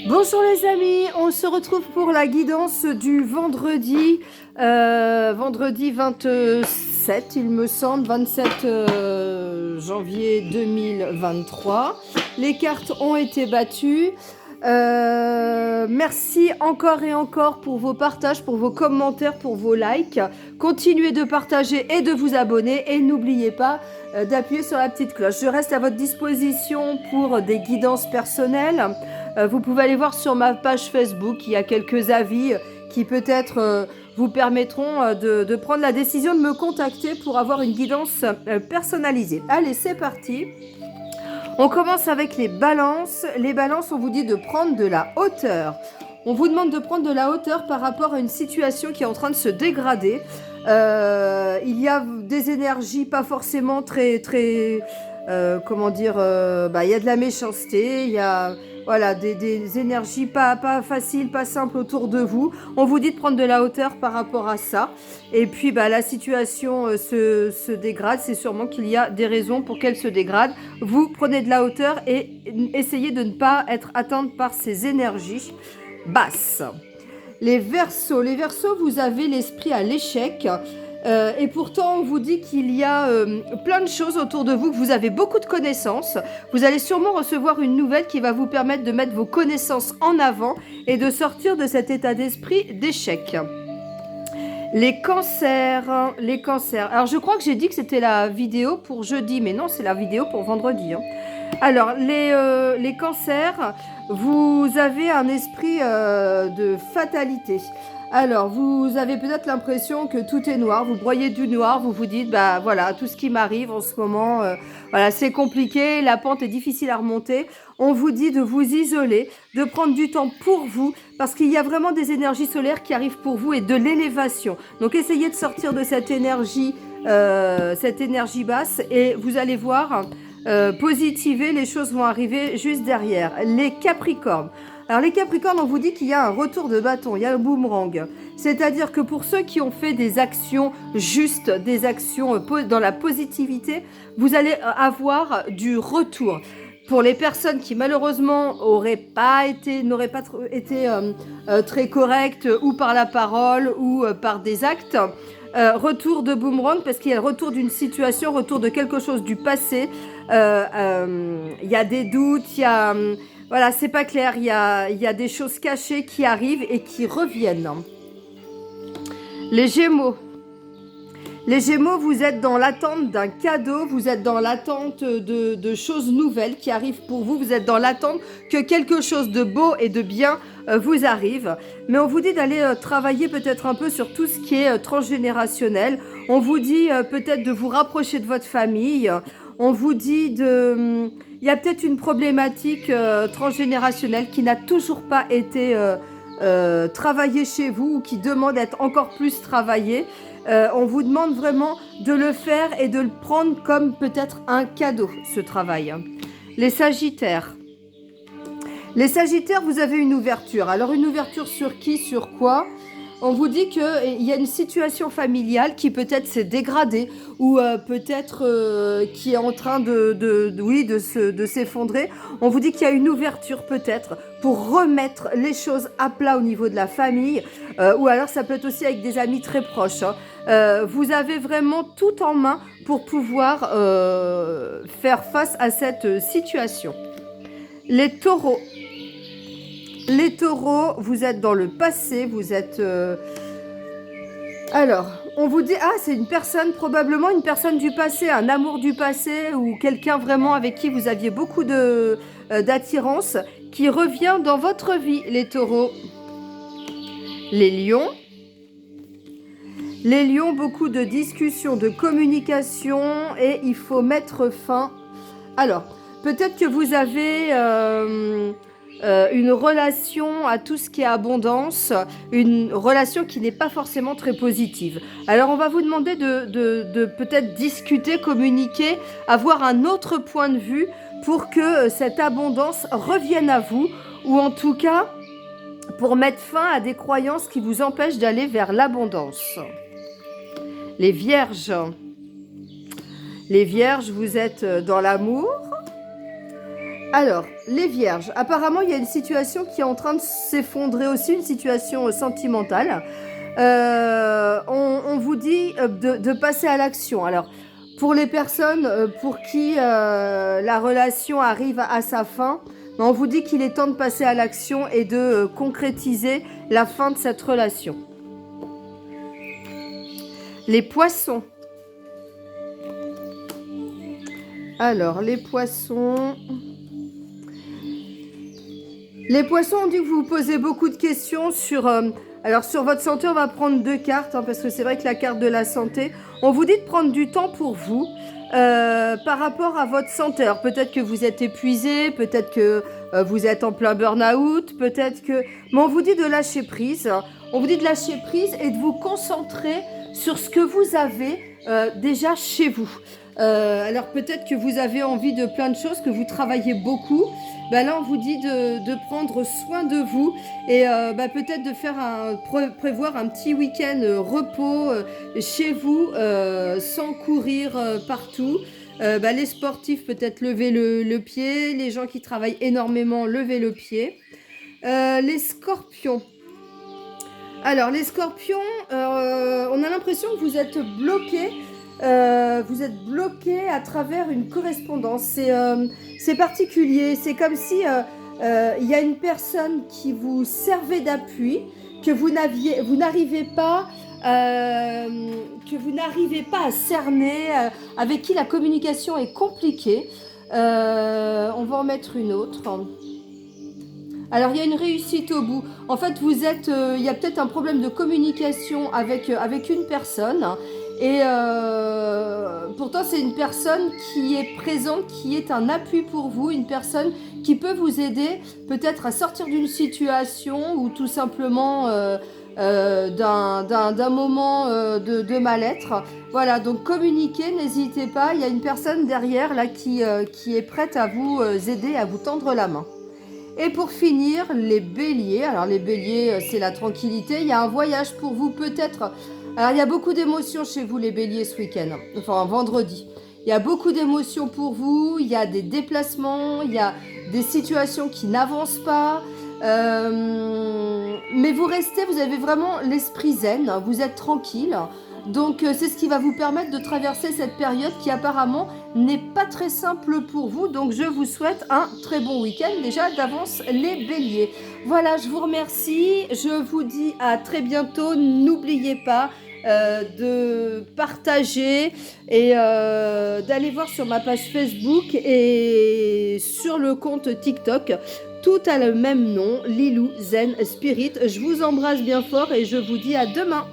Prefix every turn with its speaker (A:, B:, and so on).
A: Bonjour les amis, on se retrouve pour la guidance du vendredi, vendredi 27 il me semble, 27 janvier 2023. Les cartes ont été battues. Merci encore et encore pour vos partages, pour vos commentaires, pour vos likes. Continuez de partager et de vous abonner et n'oubliez pas d'appuyer sur la petite cloche. Je reste à votre disposition pour des guidances personnelles. Vous pouvez aller voir sur ma page Facebook, il y a quelques avis qui peut-être vous permettront de prendre la décision de me contacter pour avoir une guidance personnalisée. Allez, c'est parti. On commence avec les balances. Les balances, on vous dit de prendre de la hauteur. On vous demande de prendre de la hauteur par rapport à une situation qui est en train de se dégrader. Il y a des énergies pas forcément très comment dire, il y a de la méchanceté, il y a voilà, des énergies pas faciles, pas simples autour de vous. On vous dit de prendre de la hauteur par rapport à ça. Et puis la situation se dégrade. C'est sûrement qu'il y a des raisons pour qu'elle se dégrade. Vous prenez de la hauteur et essayez de ne pas être atteinte par ces énergies basses. Les Verseaux, vous avez l'esprit à l'échec. Et pourtant, on vous dit qu'il y a plein de choses autour de vous, que vous avez beaucoup de connaissances. Vous allez sûrement recevoir une nouvelle qui va vous permettre de mettre vos connaissances en avant et de sortir de cet état d'esprit d'échec. Les cancers. Alors, je crois que j'ai dit que c'était la vidéo pour jeudi, mais non, c'est la vidéo pour vendredi. Alors, les cancers, vous avez un esprit de fatalité. Alors, vous avez peut-être l'impression que tout est noir, vous broyez du noir, vous vous dites, voilà, tout ce qui m'arrive en ce moment, voilà, c'est compliqué, la pente est difficile à remonter. On vous dit de vous isoler, de prendre du temps pour vous, parce qu'il y a vraiment des énergies solaires qui arrivent pour vous et de l'élévation. Donc, essayez de sortir de cette énergie basse et vous allez voir, positiver, les choses vont arriver juste derrière. Les Capricornes. Alors les Capricornes, on vous dit qu'il y a un retour de bâton, il y a un boomerang. C'est-à-dire que pour ceux qui ont fait des actions justes, des actions dans la positivité, vous allez avoir du retour. Pour les personnes qui malheureusement n'auraient pas été très correctes ou par la parole ou par des actes, retour de boomerang parce qu'il y a le retour d'une situation, retour de quelque chose du passé. Il y a des doutes, il y a... Voilà, c'est pas clair, il y a des choses cachées qui arrivent et qui reviennent. Les Gémeaux. Les Gémeaux, vous êtes dans l'attente d'un cadeau, vous êtes dans l'attente de choses nouvelles qui arrivent pour vous, vous êtes dans l'attente que quelque chose de beau et de bien vous arrive. Mais on vous dit d'aller travailler peut-être un peu sur tout ce qui est transgénérationnel. On vous dit peut-être de vous rapprocher de votre famille. On vous dit de... Il y a peut-être une problématique transgénérationnelle qui n'a toujours pas été travaillée chez vous ou qui demande d'être encore plus travaillée. On vous demande vraiment de le faire et de le prendre comme peut-être un cadeau, ce travail. Les Sagittaires. Les Sagittaires, vous avez une ouverture. Alors une ouverture sur qui, sur quoi ? On vous dit qu'il y a une situation familiale qui peut-être s'est dégradée ou peut-être qui est en train de s'effondrer. On vous dit qu'il y a une ouverture peut-être pour remettre les choses à plat au niveau de la famille ou alors ça peut être aussi avec des amis très proches. Vous avez vraiment tout en main pour pouvoir faire face à cette situation. Les Taureaux. Les Taureaux, vous êtes dans le passé, vous êtes... Alors, on vous dit, c'est une personne, probablement une personne du passé, un amour du passé ou quelqu'un vraiment avec qui vous aviez beaucoup d'attirance qui revient dans votre vie, les Taureaux. Les Lions. Les Lions, beaucoup de discussions, de communication et il faut mettre fin. Alors, peut-être que vous avez... une relation à tout ce qui est abondance, une relation qui n'est pas forcément très positive. Alors on va vous demander de peut-être discuter, communiquer, avoir un autre point de vue pour que cette abondance revienne à vous ou en tout cas pour mettre fin à des croyances qui vous empêchent d'aller vers l'abondance. Les Vierges. Les Vierges, vous êtes dans l'amour. Alors, les vierges, apparemment, il y a une situation qui est en train de s'effondrer aussi, une situation sentimentale. On vous dit de passer à l'action. Alors, pour les personnes pour qui la relation arrive à sa fin, on vous dit qu'il est temps de passer à l'action et de concrétiser la fin de cette relation. Les poissons. Alors, les poissons... Les poissons, on dit que vous vous posez beaucoup de questions sur... alors, sur votre santé, on va prendre 2 cartes, parce que c'est vrai que la carte de la santé, on vous dit de prendre du temps pour vous par rapport à votre santé. Alors, peut-être que vous êtes épuisé, peut-être que vous êtes en plein burn-out, peut-être que... Mais on vous dit de lâcher prise. On vous dit de lâcher prise et de vous concentrer sur ce que vous avez déjà chez vous. Alors peut-être que vous avez envie de plein de choses, que vous travaillez beaucoup. Là, on vous dit de prendre soin de vous et peut-être de faire prévoir un petit week-end repos chez vous sans courir partout. Les sportifs, peut-être lever le pied. Les gens qui travaillent énormément, lever le pied. Les scorpions. Alors, les scorpions, on a l'impression que vous êtes bloqués. Vous êtes bloqué à travers une correspondance. C'est particulier. C'est comme si il y a une personne qui vous servait d'appui, que vous n'arrivez pas à cerner, avec qui la communication est compliquée. On va en mettre une autre. Alors, il y a une réussite au bout. En fait, il y a peut-être un problème de communication avec une personne. Et pourtant, c'est une personne qui est présente, qui est un appui pour vous, une personne qui peut vous aider peut-être à sortir d'une situation ou tout simplement d'un moment de mal-être. Voilà, donc communiquez, n'hésitez pas. Il y a une personne derrière là qui est prête à vous aider, à vous tendre la main. Et pour finir, les béliers. Alors les béliers, c'est la tranquillité. Il y a un voyage pour vous peut-être. Alors il y a beaucoup d'émotions chez vous les béliers ce week-end. Enfin vendredi. Il y a beaucoup d'émotions pour vous. Il y a des déplacements. Il y a des situations qui n'avancent pas. Mais vous avez vraiment l'esprit zen. Vous êtes tranquille. Donc c'est ce qui va vous permettre de traverser cette période qui apparemment n'est pas très simple pour vous. Donc je vous souhaite un très bon week-end déjà d'avance les béliers. Voilà, je vous remercie. Je vous dis à très bientôt. N'oubliez pas de partager et d'aller voir sur ma page Facebook et sur le compte TikTok. Tout a le même nom, Lilou Zen Spirit. Je vous embrasse bien fort et je vous dis à demain.